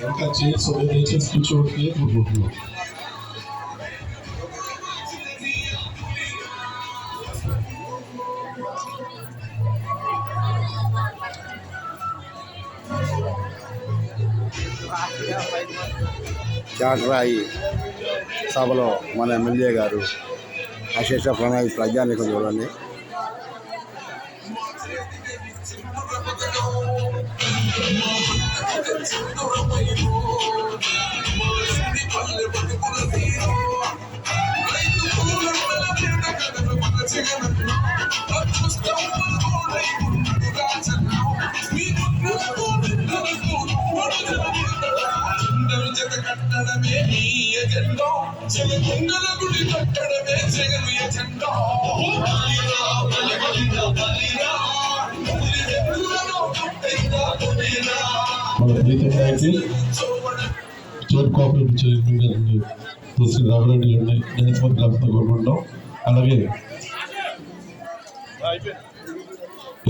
ఇంకా చైర్స్ దయచేసి కూర్చోవట్లే కోరుకుంటున్నాం. చాటరాయి సభలో మన ఎమ్మెల్యే గారు అశేష ప్రణాళిక ప్రజానికి చూడండి. కట్టడమే నీ ఎజెండా జగగుండల గుడి కట్టడమే జగను ఎజెండా మన ప్రీతం నాయకులు స్టేట్ కోఆపరేటివ్ చైర్మన్ గారిని శ్రీ రామరెడ్డి గారిని నేతమంత్రి గ్రామంతో కోరుకుంటాం. అలాగే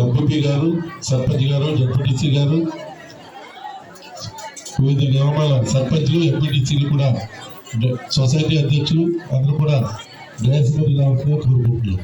ఎంపీ గారు, సర్పంచ్ గారు, జడ్పీటీసీ గారు, వివిధ గ్రామాల సర్పంచ్లు, ఎంపీటీసీలు కూడా సొసైటీ అధ్యక్షులు అందరూ కూడా డయాస్పరి రావాల్సిందిగా కోరుకుంటున్నాం.